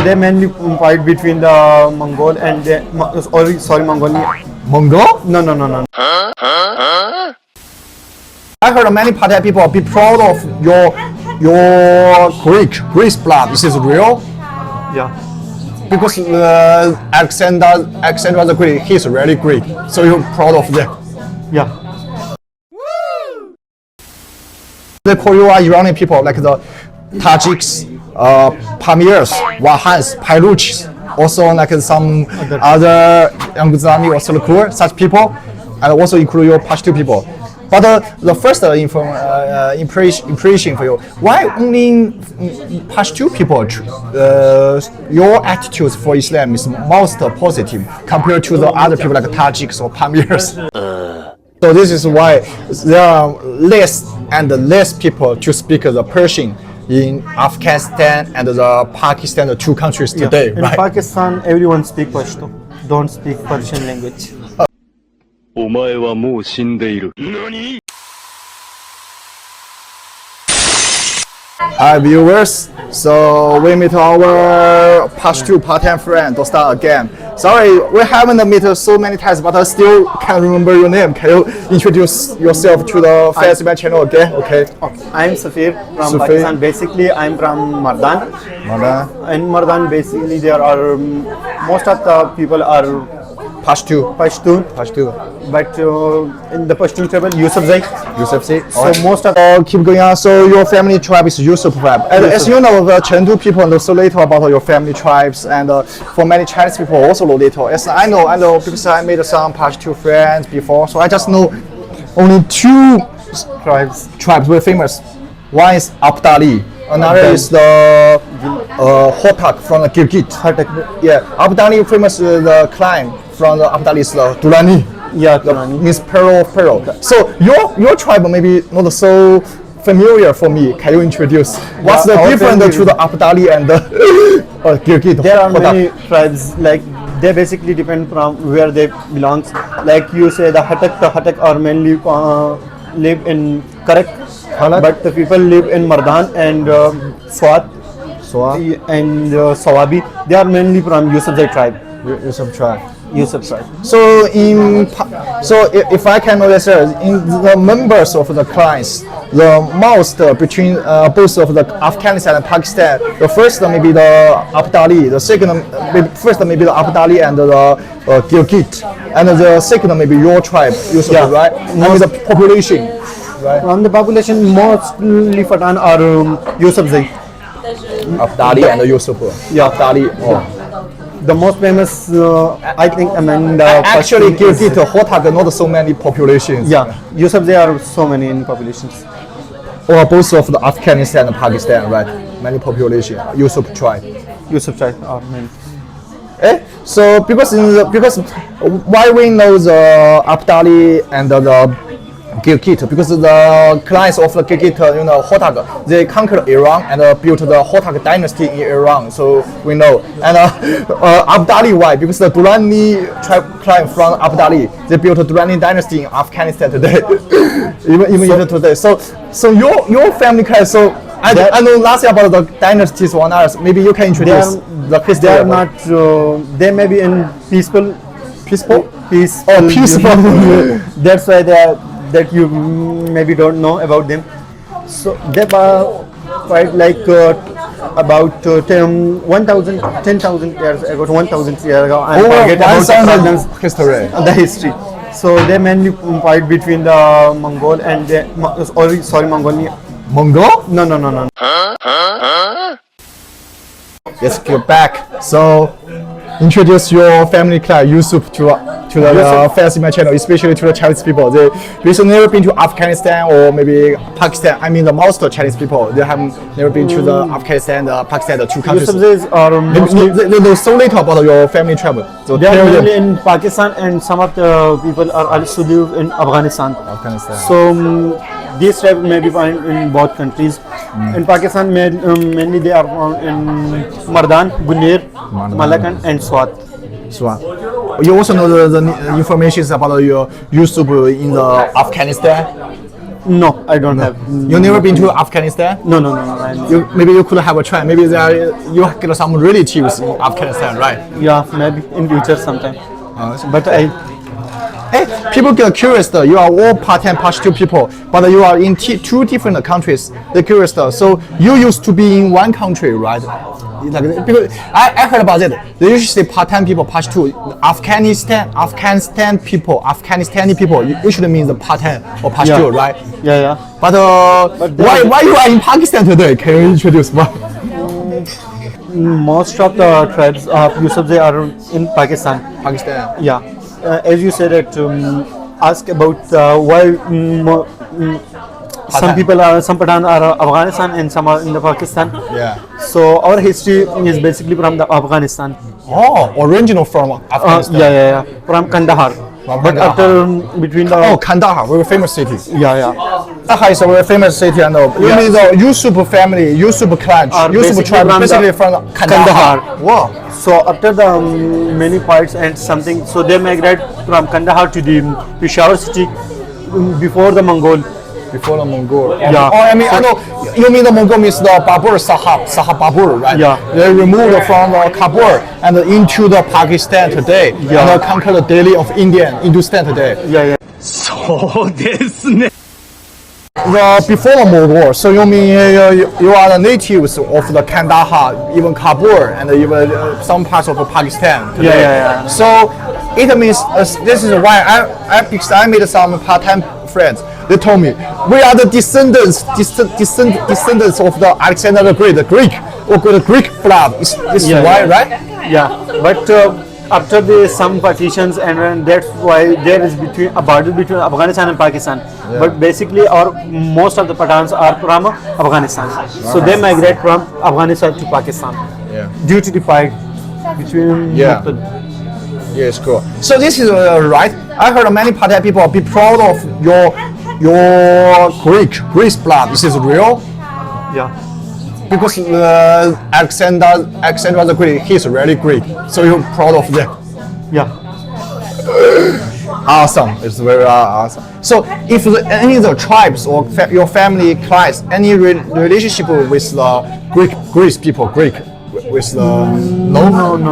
they mainly fight between the Mongol and Mongolia. Mongol? No. I heard many Pathan people be proud of your Greek blood. Is this real? Yeah. Because Alexander the Great, he's really Greek, so you're proud of that. Yeah. They call you Iranian people like the Tajiks, Pamirs, Wahans, Pailuchis, also like some other Yusufzai or Sulakur, such people, and also include your Pashtun people. But the first impression for you, why only Pashtun people, your attitudes for Islam is most positive compared to the other people like Tajiks or Pamirs? So this is why there are less and less people to speak the Persian in Afghanistan and the Pakistan, the two countries today. In right? Pakistan, everyone speak Pashto, don't speak Persian language. Hi viewers, so we meet our Pathan friend to start again. Sorry, we haven't met so many times, but I still can't remember your name. Can you introduce yourself to the Facebook channel again? Okay. I'm Safir from Pakistan. Basically, I'm from Mardan. In Mardan, basically, there are most of the people are Pashtun. But in the Pashtun tribal, Yusufzai. So most of keep going on. So your family tribe is Yusuf tribe. As you know, the Chengdu people know so little about your family tribes, and for many Chinese people also know little. As I know because I made some Pashtun friends before, so I just know only two tribes very famous. One is Abdali, another is the Hotak from the Gilgit. Yeah, Abdali famous the clan from the Abdali is the Durrani. Yeah, Durrani. Means pearl. So your tribe maybe not so familiar for me. Can you introduce? What's the difference to the Abdali and the Gilgit? There are many tribes, like they basically depend from where they belong. Like you say, the Hatak are mainly live in Karak, but the people live in Mardan and Swat and Sawabi. They are mainly from Yusufzai tribe. Yusuf tribe. So if I can notice, in the members of the clans, the most between both of the Afghanistan and Pakistan, the first maybe the Abdali, the second maybe the Abdali and the Gilgit, and the second maybe your tribe, Yusuf, right? And the population, right? From the population, mostly Pathan are Yusufzai. Abdali and Yusuf. Yeah. Abdali. The most famous, I think, among the actually Gilgit, Hotak, not so many populations. Yeah, Yusufzai are so many in populations. Or both of the Afghanistan and Pakistan, right? Many population. Yusuf tribe. Yusuf tribe are many. So because why we know the Abdali and the Gilgit, because the clans of the Gilgit, Hotak, they conquered Iran and built the Hotak dynasty in Iran. So we know. And Abdali, why? Because the Durrani tribe clan from Abdali, they built a Durrani dynasty in Afghanistan today, even today. So your family clan. So I know nothing about the dynasties or others. Maybe you can introduce the history. They are not. They may be in peaceful. Peaceful. That's why they are. That you maybe don't know about them. So they are quite like about 10,000 years ago, 1,000 years ago. And forget about the history. So they mainly fight between the Mongol and Mongolia. Mongol? No. Let's get back. So introduce your family clan Yusuf to the fans in my channel, especially to the Chinese people. They never been to Afghanistan or maybe Pakistan. I mean, the most Chinese people, they have never been to the Afghanistan, the Pakistan, the two countries. They know so little about your family travel. So they are mainly in Pakistan, and some of the people are also live in Afghanistan. So these tribes may be found in both countries. In Pakistan, mainly they are found in Mardan, Buner, Malakan, and Swat. You also know the information about your Yusuf in the Afghanistan. No, I don't have. You never been to Afghanistan? No. I know. Maybe you could have a try. Maybe you get some relatives in Afghanistan, right? Yeah, maybe in future sometime. But Hey, people get curious though. You are all part-time Pashtun people, but you are in two different countries. They're curious though. So you used to be in one country, right? Like, because I heard about it. They usually say part-time people, Pashtun. Afghanistan people, Afghanistani people usually means the part-time or Pashtun, right? Yeah. But why you are in Pakistan today? Can you introduce what? Most of the tribes of Yusufzai are in Pakistan. Pakistan. Yeah. As you said it, ask about why some people are, some Pathan are Afghanistan and some are in the Pakistan. Yeah. So our history is basically from the Afghanistan. Oh, original from Afghanistan. Yeah. From Kandahar. But after between the Kandahar, very famous city. Yeah. Kandahar is a very famous city, and you mean the Yusuf family, Yusuf clan, Yusuf tribe, basically from Kandahar. Wow. So after the many fights and something, so they migrate from Kandahar to the Peshawar city before the Mongol. Before the Mongol. Yeah. Oh, I mean, I know. You mean the Mongol means the Babur Sahab Babur, right? Yeah. They removed from Kabul and into the Pakistan today. Yeah. And conquer the Delhi of Hindustan today. Yeah. Before the Mongol, so you mean you are the natives of the Kandahar, even Kabul, and even some parts of Pakistan today. Yeah. So it means this is why because I made some part-time friends. They told me we are the descendants of the Alexander the Great, the Greek or the Greek blood. This is why, right? Yeah. But after the some partitions, and that's why there is a border between Afghanistan and Pakistan. Yeah. But basically, most of the Pathans are from Afghanistan. So they migrate from Afghanistan to Pakistan due to the fight between. Yeah. Yes, cool. So this is right. I heard many part-time people be proud of your Greek blood. This is real. Yeah. Because Alexander the Great, he's really Greek. So you're proud of them. Yeah. Awesome. It's very awesome. So if any of the tribes or your family class, any relationship with the Greek people, with the No. In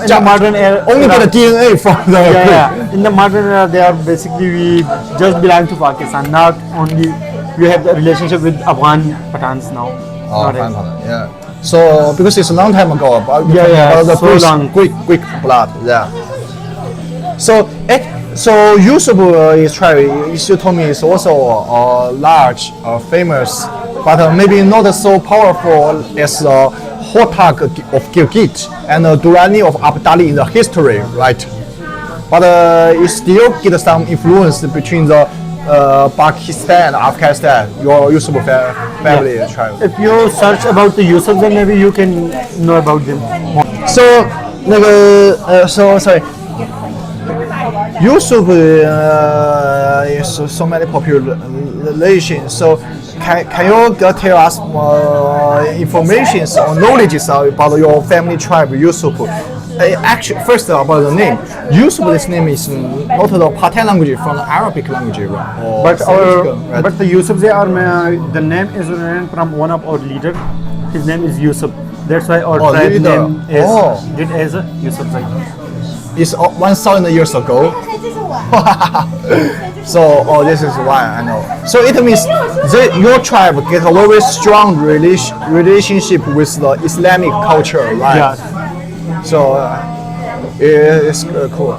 the modern era, only get the DNA from the Greek. In the modern era, they are basically we just belong to Pakistan. Not only we have the relationship with Afghan Pathans now. Yeah. So because it's a long time ago, but the so long. Greek blood. Yeah. So Yusuf is tribe. You told me is also large, famous, but maybe not so powerful as Hotak of Gilgit and Durrani of Abdali in the history, right? But it still get some influence between the Pakistan, Afghanistan, your Yusuf family tribe. If you search about the Yusuf, then maybe you can know about them. So, sorry. Yusuf is so many populations. So, can you tell us more information or knowledge about your family tribe, Yusuf? Actually, first about the name. Yusuf, this name is not the Pathan language, from the Arabic language, right? But the Yusufzai the name is from one of our leader. His name is Yusuf. That's why our tribe name is as Yusufzai. It's 1,000 years ago. So, this is why I know. So it means your tribe get a very strong relationship with the Islamic culture, right? Yeah. So it's cool.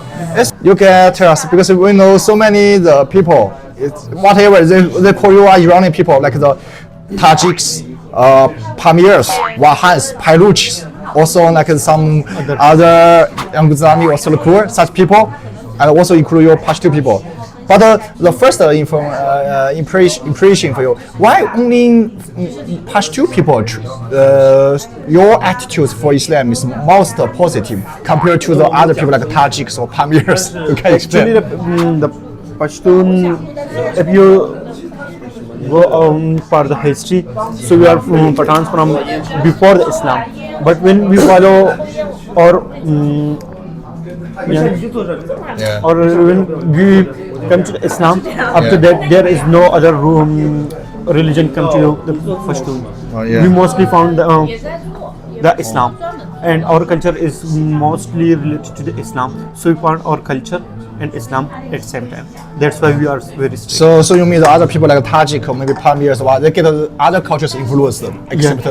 You can tell us because we know so many the people. Whatever they call you are Iranian people like the Tajiks, Pamirs, Wahans, Pailuchs, also like some other Yanguzani or Sulakur, such people, and also include your Pashtun people. But the first impression for you, why only Pashtun people, your attitudes for Islam is most positive compared to the other people like Tajiks or Pamirs? You can explain. Actually, the Pashtun, if you go for the history, so we are Pathans from before the Islam. But when we follow our Yeah. Or when we come to Islam, after that there is no other religion come to the Pashtun. Oh, yeah. We mostly found the Islam, and our culture is mostly related to the Islam. So we found our culture and Islam at the same time. That's why we are very strict. So you mean the other people like Tajik or maybe Pamirs, they get other cultures influenced except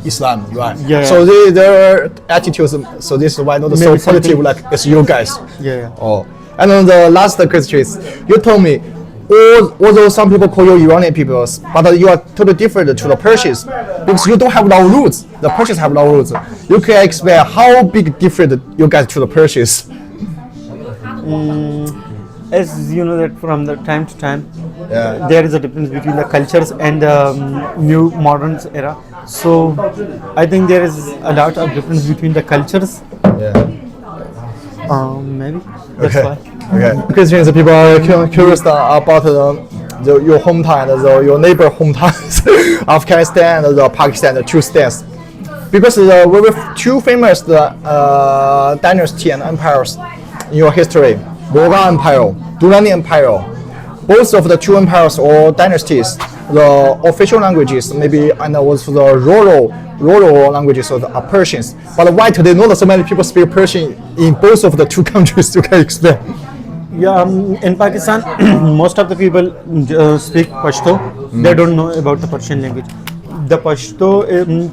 Islam, right? Yeah. So their attitudes, so this is why not so Maybe positive something- like as you guys. Yeah. Oh, and then the last question is, you told me, although some people call you Iranian people, but you are totally different to the Persians because you don't have no roots. The Persians have no roots. You can explain how big different you guys to the Persians. As you know that from the time to time, Yeah. there is a difference between the cultures and the new modern era. So I think there is a lot of difference between the cultures. Yeah. Maybe that's Okay. why. Okay. Christians people are curious about your hometown, your neighbor hometowns, Afghanistan and Pakistan, the two states. Because there were two famous dynasty and empires in your history, Volga Empire, Durrani Empire. Both of the two empires or dynasties, the official languages maybe and also the rural languages of the Persians. But why today not so many people speak Persian in both of the two countries? You can explain. Yeah, in Pakistan, most of the people speak Pashto. They don't know about the Persian language. The Pashto,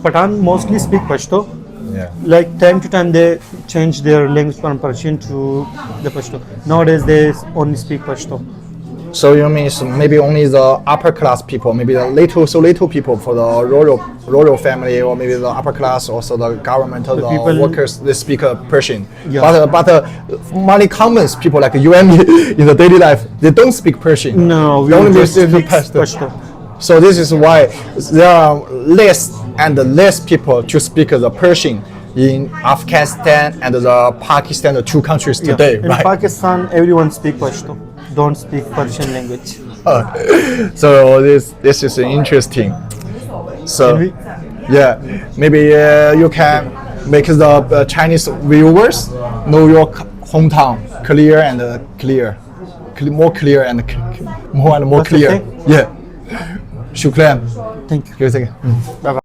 Pathan mostly speak Pashto. Yeah. Like time to time they change their language from Persian to the Pashto. Nowadays they only speak Pashto. So you mean maybe only the upper class people, maybe the little people for the rural family, or maybe the upper class, also the government, the people- workers, they speak Persian. Yeah. But many common people like you and me in the daily life, they don't speak Persian. No, we They only just speak speak Pashto. Pashto. So this is why there are less and less people to speak the Persian in Afghanistan and the Pakistan, the two countries today, In right? Pakistan, everyone speak Pashto. Don't speak Persian language. So this is interesting. So Can we- yeah, maybe you can make the Chinese viewers know your hometown clear and more clear and more and more That's clear. okay. Yeah. Shukran. Thank you. Bye bye.